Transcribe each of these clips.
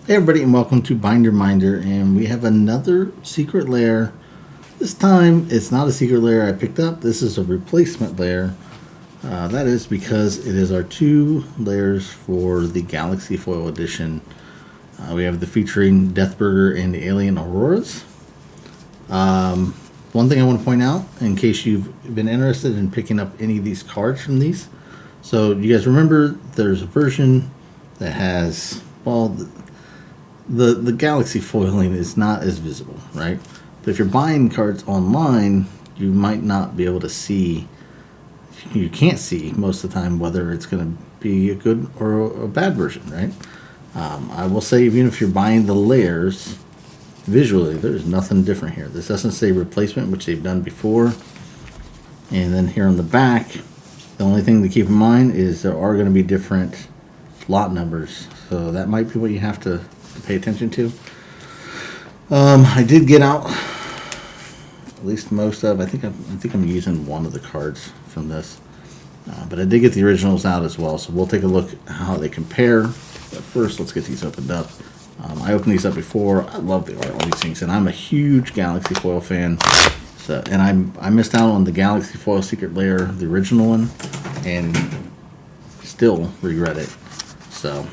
Hey everybody and welcome to Binder Minder, and we have another secret lair. This time it's not a secret lair I picked up, this is a replacement lair. That is because it is our two lairs for the Galaxy Foil Edition. We have the featuring Deathburger and the Alien Auroras. One thing I want to point out, in case you've been interested in picking up any of these cards from these, so you guys remember there's a version that has, well, the galaxy foiling is not as visible, right? But if you're buying cards online, you might not be able to see. You can't see most of the time whether it's going to be a good or a bad version, right? I will say, even if you're buying the layers, visually there's nothing different here. This doesn't say replacement, which they've done before. And then here on the back, the only thing to keep in mind is there are going to be different lot numbers, so that might be what you have to pay attention to. I did get out at least most of. I think I'm using one of the cards from this, but I did get the originals out as well. So we'll take a look at how they compare. But first, let's get these opened up. I opened these up before. I love the art on these things, and I'm a huge Galaxy Foil fan. So, and I missed out on the Galaxy Foil Secret Lair, the original one, and still regret it. So.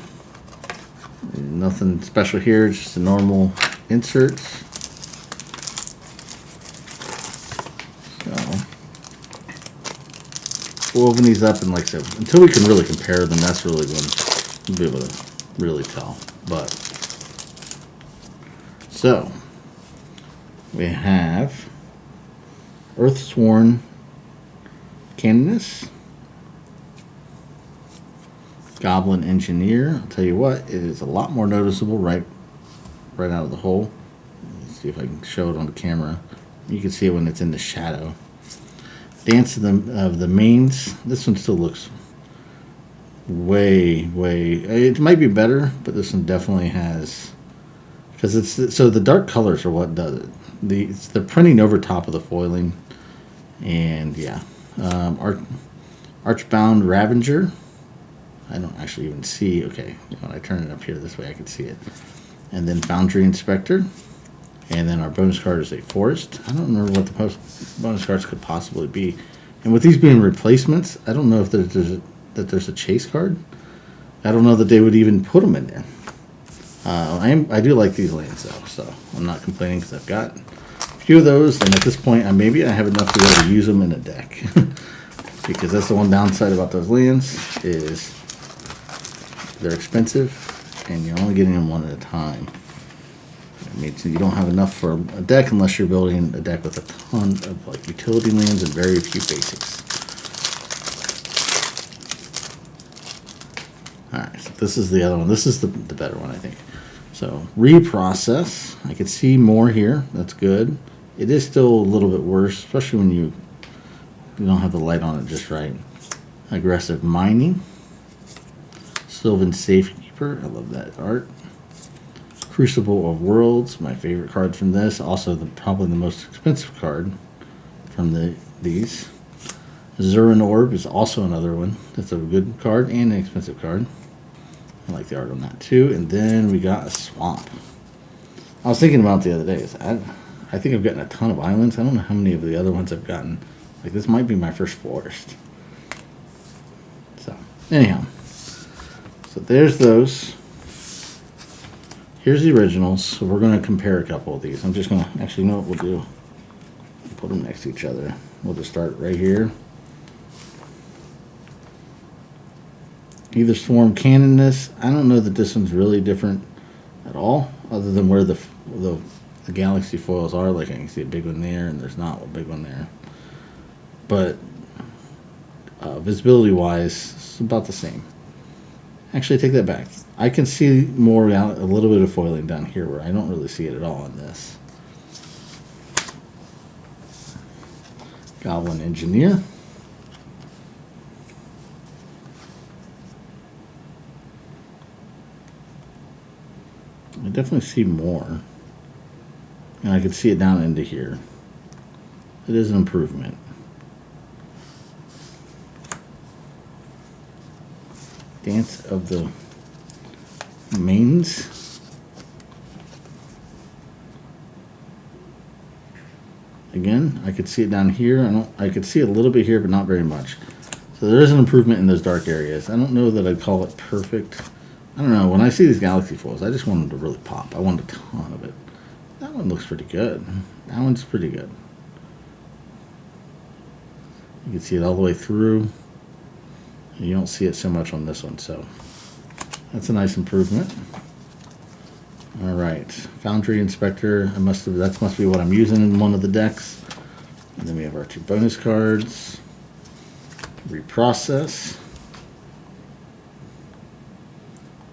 Nothing special here, just a normal insert. So we'll open these up, and like I said, until we can really compare them, that's really when we'll be able to really tell. But so we have Earthsworn Canoness, Goblin Engineer. I'll tell you what, it is a lot more noticeable right out of the hole. Let's see if I can show it on the camera. You can see it when it's in the shadow. Dance of the Mains. This one still looks way. It might be better, but this one definitely has, because it's so the dark colors are what does it. It's the printing over top of the foiling, and yeah, Archbound Ravager. I don't actually even see. Okay, when I turn it up here this way, I can see it. And then Foundry Inspector. And then our bonus card is a Forest. I don't remember what the bonus cards could possibly be. And with these being replacements, I don't know if there's a chase card. I don't know that they would even put them in there. I do like these lands though, so I'm not complaining because I've got a few of those. And at this point, maybe I have enough to be able to use them in a deck. Because that's the one downside about those lands is they're expensive, and you're only getting them one at a time. It means you don't have enough for a deck unless you're building a deck with a ton of like utility lands and very few basics. Alright, so this is the other one. This is the better one, I think. So, Reprocess. I could see more here. That's good. It is still a little bit worse, especially when you don't have the light on it just right. Aggressive Mining. Sylvan Safekeeper, I love that art. Crucible of Worlds, my favorite card from this. Also, probably the most expensive card from these. Zurin Orb is also another one. That's a good card and an expensive card. I like the art on that too. And then we got a Swamp. I was thinking about it the other day. I think I've gotten a ton of islands. I don't know how many of the other ones I've gotten. Like, this might be my first Forest. So, anyhow. So there's those. Here's the originals. So we're going to compare a couple of these. I'm just going to, actually, you know what we'll do? Put them next to each other. We'll just start right here. Either Swarm Canoness. I don't know that this one's really different at all, other than where the Galaxy foils are. Like, I can see a big one there, and there's not a big one there. But visibility-wise, it's about the same. Actually, I take that back. I can see more, a little bit of foiling down here where I don't really see it at all in this. Goblin Engineer. I definitely see more. And I can see it down into here. It is an improvement. Dance of the Mains. again, I could see it down here. I could see it a little bit here, but not very much. So there is an improvement in those dark areas. I don't know that I'd call it perfect. I don't know. When I see these galaxy foils, I just want them to really pop. I want a ton of it. That one looks pretty good. That one's pretty good. You can see it all the way through. You don't see it so much on this one, so that's a nice improvement. All right, Foundry Inspector. That must be what I'm using in one of the decks. And then we have our 2 bonus cards. Reprocess.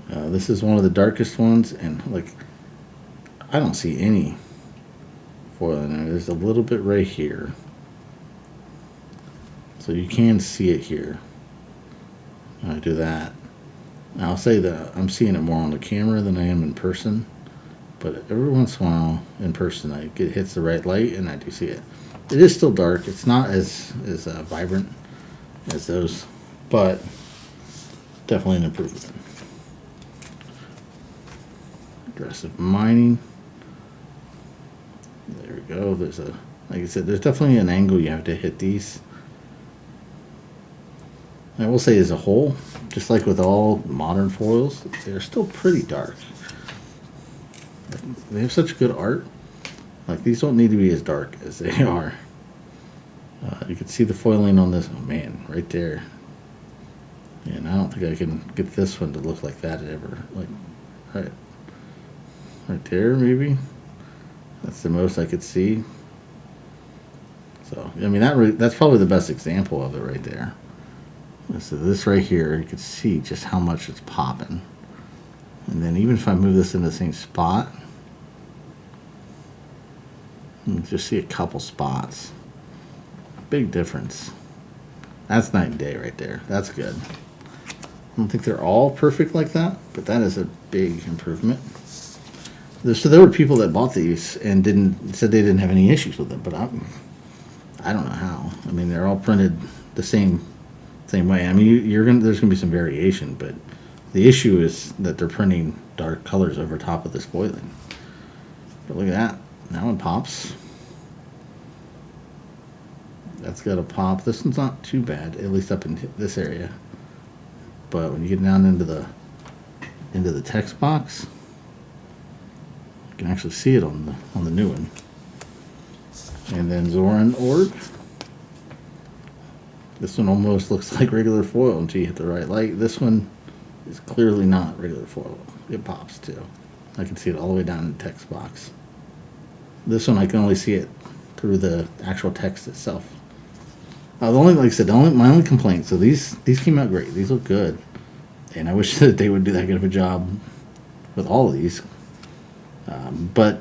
This is one of the darkest ones, and like, I don't see any foil in there. There's a little bit right here, so you can see it here. I do that. Now, I'll say that I'm seeing it more on the camera than I am in person, but every once in a while in person it hits the right light and I do see it. It is still dark. It's not as vibrant as those, but definitely an improvement. Aggressive mining. There we go. Like I said, there's definitely an angle you have to hit these. I will say, as a whole, just like with all modern foils, they're still pretty dark. They have such good art. Like, these don't need to be as dark as they are. You can see the foiling on this. Oh man, right there. And I don't think I can get this one to look like that ever. Like, right there, maybe. That's the most I could see. So, I mean, that's probably the best example of it right there. So this right here, you can see just how much it's popping. And then even if I move this in the same spot, you can just see a couple spots. Big difference. That's night and day right there. That's good. I don't think they're all perfect like that, but that is a big improvement. So there were people that bought these and said they didn't have any issues with them, but I don't know how. I mean, they're all printed the same way. I mean, there's gonna be some variation, but the issue is that they're printing dark colors over top of this foiling. But look at that. That one pops. That's got a pop. This one's not too bad, at least up in this area. But when you get down into the text box, you can actually see it on the new one. And then Zoran Orb. This one almost looks like regular foil until you hit the right light. This one is clearly not regular foil. It pops too. I can see it all the way down in the text box. This one I can only see it through the actual text itself. Like I said, my only complaint. So these came out great. These look good, and I wish that they would do that good of a job with all of these. But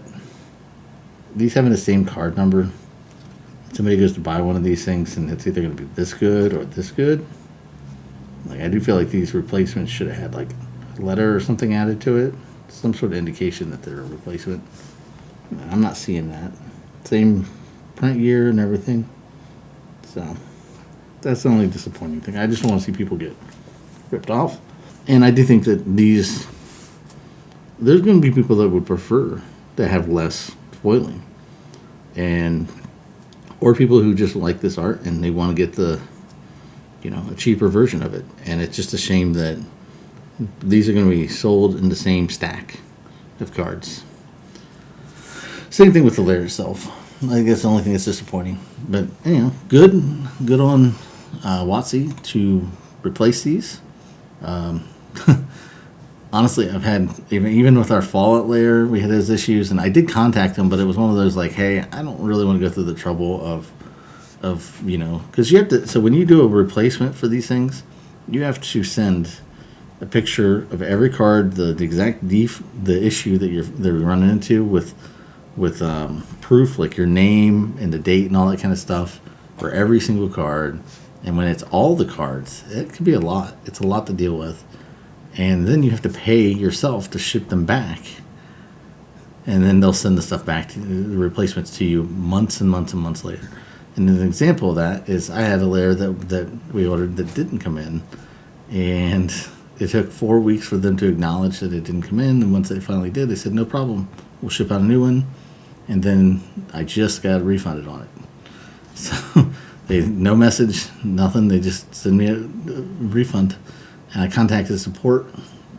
these having the same card number. Somebody goes to buy one of these things and it's either going to be this good or this good. Like, I do feel like these replacements should have had like a letter or something added to it, some sort of indication that they're a replacement. I'm not seeing that. Same print year and everything. So that's the only disappointing thing. I just want to see people get ripped off. And I do think that there's going to be people that would prefer to have less foiling, or people who just like this art and they want to get a cheaper version of it. And it's just a shame that these are going to be sold in the same stack of cards. Same thing with the lair itself. I guess the only thing that's disappointing. But, good on WotC to replace these. Honestly, I've had, even with our Fallout layer, we had those issues, and I did contact them, but it was one of those like, hey, I don't really want to go through the trouble of because you have to, so when you do a replacement for these things, you have to send a picture of every card, the exact the issue that they're running into with proof, like your name and the date and all that kind of stuff for every single card. And when it's all the cards, it can be a lot. It's a lot to deal with. And then you have to pay yourself to ship them back. And then they'll send the stuff back, the replacements to you months and months and months later. And an example of that is I had a layer that we ordered that didn't come in. And it took 4 weeks for them to acknowledge that it didn't come in. And once they finally did, they said, no problem. We'll ship out a new one. and then I just got refunded on it. So they no message, nothing. They just send me a refund, and I contacted support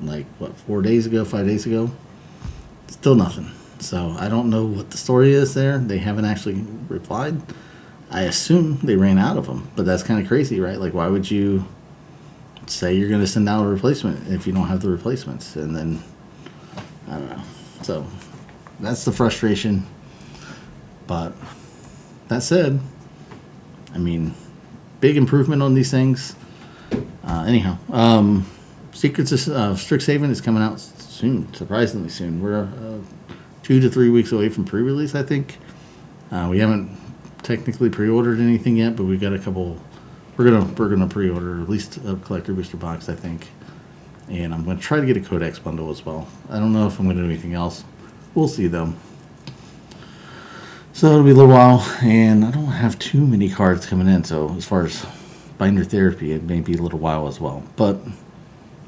like 4 days ago, 5 days ago. Still nothing. So I don't know what the story is there. They haven't actually replied. I assume they ran out of them, but that's kind of crazy, right? Like, why would you say you're going to send out a replacement if you don't have the replacements? And then I don't know. So that's the frustration. But that said, I mean, big improvement on these things. Secrets of Strixhaven is coming out soon, surprisingly soon. We're 2 to 3 weeks away from pre-release, I think. We haven't technically pre-ordered anything yet, but we've got a couple. We're gonna pre-order at least a collector booster box, I think, and I'm gonna try to get a Codex bundle as well. I don't know if I'm gonna do anything else. We'll see though. So it'll be a little while, and I don't have too many cards coming in. So as far as binder therapy, it may be a little while as well. But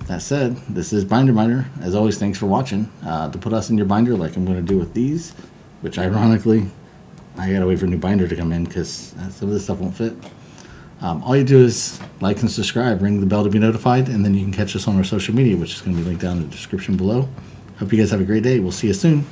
that said, this is Binder Miner. As always, thanks for watching. To put us in your binder, like I'm going to do with these, which ironically, I gotta wait for a new binder to come in because some of this stuff won't fit. All you do is like and subscribe, ring the bell to be notified, and then you can catch us on our social media, which is going to be linked down in the description below. Hope you guys have a great day. We'll see you soon.